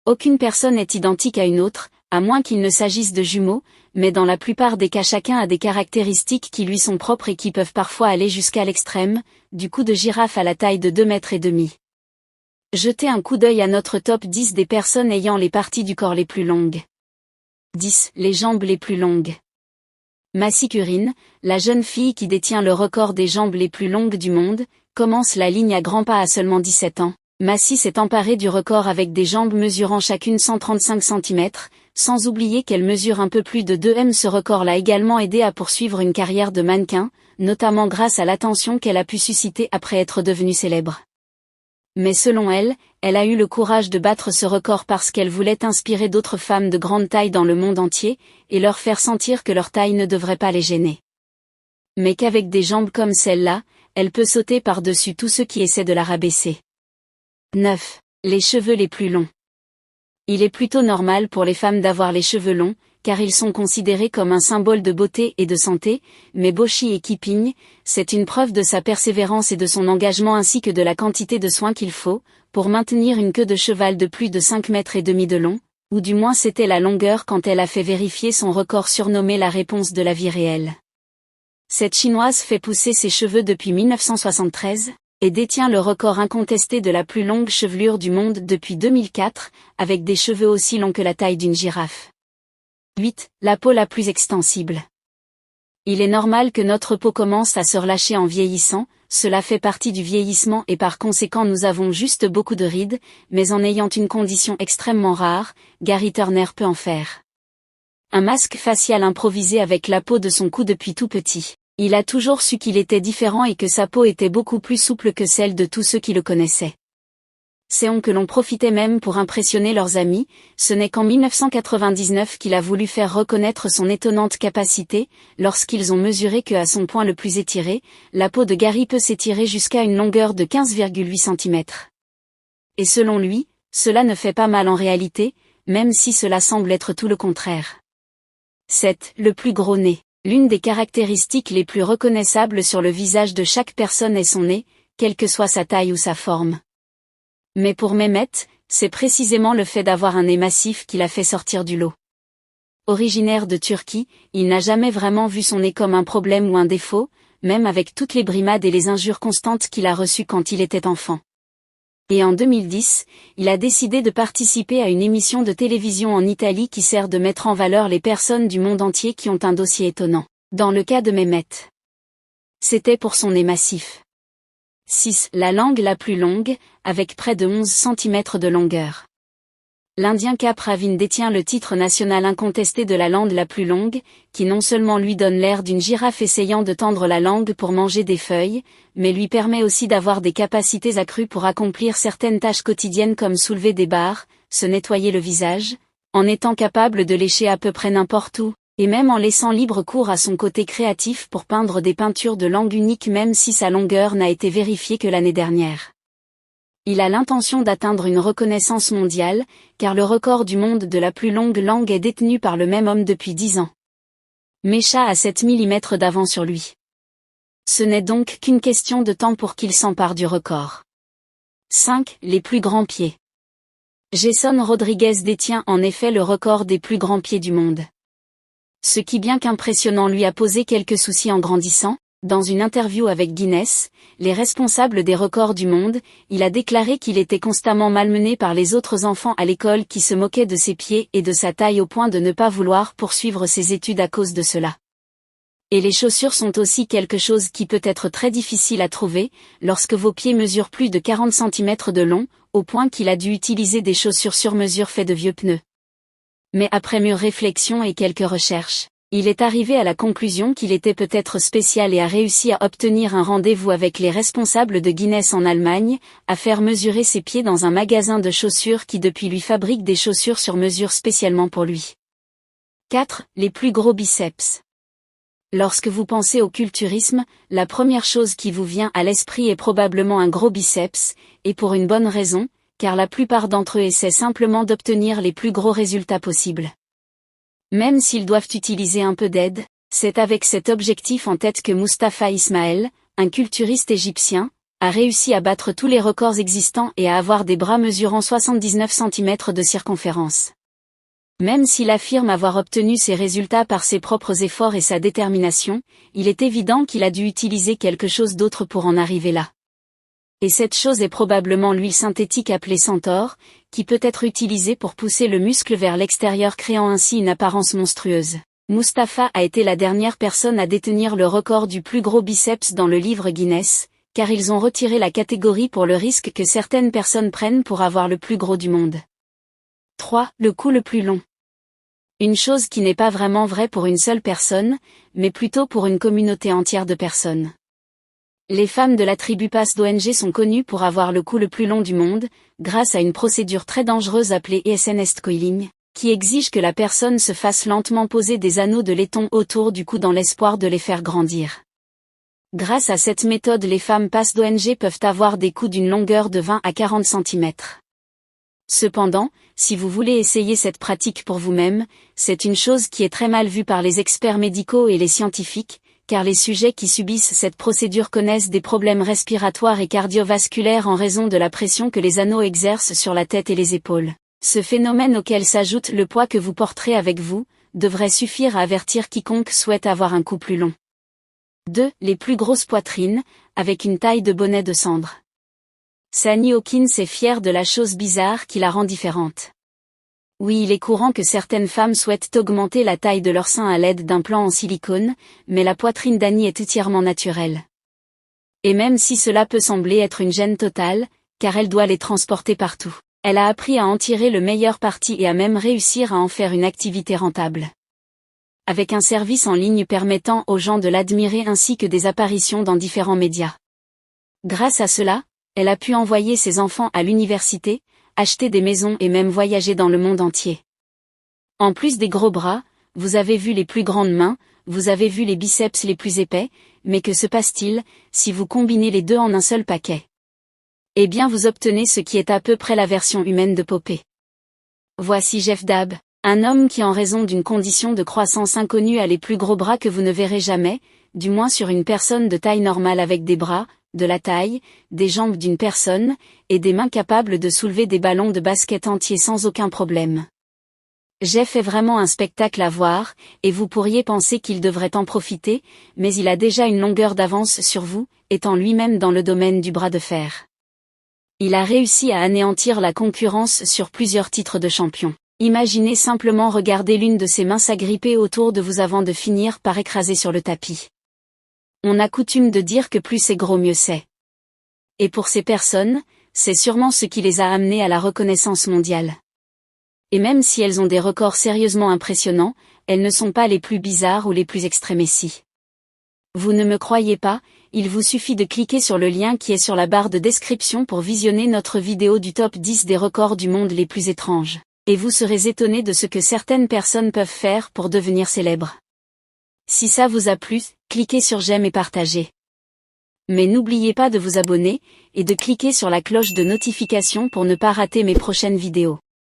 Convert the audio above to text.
Aucune personne n'est identique à une autre, à moins qu'il ne s'agisse de jumeaux, mais dans la plupart des cas chacun a des caractéristiques qui lui sont propres et qui peuvent parfois aller jusqu'à l'extrême, du cou de girafe à la taille de 2,5 mètres. Jetez un coup d'œil à notre top 10 des personnes ayant les parties du corps les plus longues. 10. Les jambes les plus longues. Massy Curine, la jeune fille qui détient le record des jambes les plus longues du monde, commence la ligne à grands pas à seulement 17 ans. Massy s'est emparée du record avec des jambes mesurant chacune 135 cm, sans oublier qu'elle mesure un peu plus de 2 m. Ce record l'a également aidé à poursuivre une carrière de mannequin, notamment grâce à l'attention qu'elle a pu susciter après être devenue célèbre. Mais selon elle, elle a eu le courage de battre ce record parce qu'elle voulait inspirer d'autres femmes de grande taille dans le monde entier, et leur faire sentir que leur taille ne devrait pas les gêner. Mais qu'avec des jambes comme celle-là, elle peut sauter par-dessus tous ceux qui essaient de la rabaisser. 9. Les cheveux les plus longs. Il est plutôt normal pour les femmes d'avoir les cheveux longs, car ils sont considérés comme un symbole de beauté et de santé, mais Boshi et Keeping, c'est une preuve de sa persévérance et de son engagement ainsi que de la quantité de soins qu'il faut, pour maintenir une queue de cheval de plus de 5,5 mètres de long, ou du moins c'était la longueur quand elle a fait vérifier son record surnommé la réponse de la vie réelle. Cette chinoise fait pousser ses cheveux depuis 1973, et détient le record incontesté de la plus longue chevelure du monde depuis 2004, avec des cheveux aussi longs que la taille d'une girafe. 8. La peau la plus extensible. Il est normal que notre peau commence à se relâcher en vieillissant, cela fait partie du vieillissement et par conséquent nous avons juste beaucoup de rides, mais en ayant une condition extrêmement rare, Gary Turner peut en faire un masque facial improvisé avec la peau de son cou depuis tout petit. Il a toujours su qu'il était différent et que sa peau était beaucoup plus souple que celle de tous ceux qui le connaissaient. C'est on que l'on profitait même pour impressionner leurs amis, ce n'est qu'en 1999 qu'il a voulu faire reconnaître son étonnante capacité, lorsqu'ils ont mesuré que à son point le plus étiré, la peau de Gary peut s'étirer jusqu'à une longueur de 15,8 cm. Et selon lui, cela ne fait pas mal en réalité, même si cela semble être tout le contraire. 7. Le plus gros nez. L'une des caractéristiques les plus reconnaissables sur le visage de chaque personne est son nez, quelle que soit sa taille ou sa forme. Mais pour Mehmet, c'est précisément le fait d'avoir un nez massif qui l'a fait sortir du lot. Originaire de Turquie, il n'a jamais vraiment vu son nez comme un problème ou un défaut, même avec toutes les brimades et les injures constantes qu'il a reçues quand il était enfant. Et en 2010, il a décidé de participer à une émission de télévision en Italie qui sert de mettre en valeur les personnes du monde entier qui ont un dossier étonnant. Dans le cas de Mehmet, c'était pour son nez massif. 6. La langue la plus longue, avec près de 11 cm de longueur. L'Indien Cap Ravin détient le titre national incontesté de la langue la plus longue, qui non seulement lui donne l'air d'une girafe essayant de tendre la langue pour manger des feuilles, mais lui permet aussi d'avoir des capacités accrues pour accomplir certaines tâches quotidiennes comme soulever des barres, se nettoyer le visage, en étant capable de lécher à peu près n'importe où, et même en laissant libre cours à son côté créatif pour peindre des peintures de langue unique même si sa longueur n'a été vérifiée que l'année dernière. Il a l'intention d'atteindre une reconnaissance mondiale, car le record du monde de la plus longue langue est détenu par le même homme depuis 10 ans. Mesha a 7 mm d'avance sur lui. Ce n'est donc qu'une question de temps pour qu'il s'empare du record. 5. Les plus grands pieds. Jason Rodriguez détient en effet le record des plus grands pieds du monde. Ce qui bien qu'impressionnant lui a posé quelques soucis en grandissant. Dans une interview avec Guinness, les responsables des records du monde, il a déclaré qu'il était constamment malmené par les autres enfants à l'école qui se moquaient de ses pieds et de sa taille au point de ne pas vouloir poursuivre ses études à cause de cela. Et les chaussures sont aussi quelque chose qui peut être très difficile à trouver, lorsque vos pieds mesurent plus de 40 cm de long, au point qu'il a dû utiliser des chaussures sur mesure faites de vieux pneus. Mais après mûre réflexion et quelques recherches, il est arrivé à la conclusion qu'il était peut-être spécial et a réussi à obtenir un rendez-vous avec les responsables de Guinness en Allemagne, à faire mesurer ses pieds dans un magasin de chaussures qui depuis lui fabrique des chaussures sur mesure spécialement pour lui. 4. Les plus gros biceps. Lorsque vous pensez au culturisme, la première chose qui vous vient à l'esprit est probablement un gros biceps, et pour une bonne raison, car la plupart d'entre eux essaient simplement d'obtenir les plus gros résultats possibles. Même s'ils doivent utiliser un peu d'aide, c'est avec cet objectif en tête que Mustapha Ismaël, un culturiste égyptien, a réussi à battre tous les records existants et à avoir des bras mesurant 79 cm de circonférence. Même s'il affirme avoir obtenu ces résultats par ses propres efforts et sa détermination, il est évident qu'il a dû utiliser quelque chose d'autre pour en arriver là. Et cette chose est probablement l'huile synthétique appelée Centaure, qui peut être utilisée pour pousser le muscle vers l'extérieur créant ainsi une apparence monstrueuse. Mustapha a été la dernière personne à détenir le record du plus gros biceps dans le livre Guinness, car ils ont retiré la catégorie pour le risque que certaines personnes prennent pour avoir le plus gros du monde. 3. Le cou le plus long. Une chose qui n'est pas vraiment vraie pour une seule personne, mais plutôt pour une communauté entière de personnes. Les femmes de la tribu Pasdō-NG sont connues pour avoir le cou le plus long du monde, grâce à une procédure très dangereuse appelée ESNS coiling, qui exige que la personne se fasse lentement poser des anneaux de laiton autour du cou dans l'espoir de les faire grandir. Grâce à cette méthode, les femmes Pasdō-NG peuvent avoir des coups d'une longueur de 20 à 40 cm. Cependant, si vous voulez essayer cette pratique pour vous-même, c'est une chose qui est très mal vue par les experts médicaux et les scientifiques, car les sujets qui subissent cette procédure connaissent des problèmes respiratoires et cardiovasculaires en raison de la pression que les anneaux exercent sur la tête et les épaules. Ce phénomène auquel s'ajoute le poids que vous porterez avec vous, devrait suffire à avertir quiconque souhaite avoir un cou plus long. 2. Les plus grosses poitrines, avec une taille de bonnet de cendre. Sani Hawkins est fière de la chose bizarre qui la rend différente. Oui, il est courant que certaines femmes souhaitent augmenter la taille de leur sein à l'aide d'implants en silicone, mais la poitrine d'Annie est entièrement naturelle. Et même si cela peut sembler être une gêne totale, car elle doit les transporter partout, elle a appris à en tirer le meilleur parti et à même réussir à en faire une activité rentable. Avec un service en ligne permettant aux gens de l'admirer ainsi que des apparitions dans différents médias. Grâce à cela, elle a pu envoyer ses enfants à l'université, acheter des maisons et même voyager dans le monde entier. En plus des gros bras, vous avez vu les plus grandes mains, vous avez vu les biceps les plus épais, mais que se passe-t-il, si vous combinez les deux en un seul paquet? Eh bien vous obtenez ce qui est à peu près la version humaine de Popeye. Voici Jeff Dabb, un homme qui en raison d'une condition de croissance inconnue a les plus gros bras que vous ne verrez jamais, du moins sur une personne de taille normale avec des bras, de la taille, des jambes d'une personne, et des mains capables de soulever des ballons de basket entiers sans aucun problème. Jeff est vraiment un spectacle à voir, et vous pourriez penser qu'il devrait en profiter, mais il a déjà une longueur d'avance sur vous, étant lui-même dans le domaine du bras de fer. Il a réussi à anéantir la concurrence sur plusieurs titres de champion. Imaginez simplement regarder l'une de ses mains s'agripper autour de vous avant de finir par écraser sur le tapis. On a coutume de dire que plus c'est gros mieux c'est. Et pour ces personnes, c'est sûrement ce qui les a amenées à la reconnaissance mondiale. Et même si elles ont des records sérieusement impressionnants, elles ne sont pas les plus bizarres ou les plus extrémistes. Vous ne me croyez pas, il vous suffit de cliquer sur le lien qui est sur la barre de description pour visionner notre vidéo du top 10 des records du monde les plus étranges. Et vous serez étonné de ce que certaines personnes peuvent faire pour devenir célèbres. Si ça vous a plu, cliquez sur j'aime et partagez. Mais n'oubliez pas de vous abonner, et de cliquer sur la cloche de notification pour ne pas rater mes prochaines vidéos.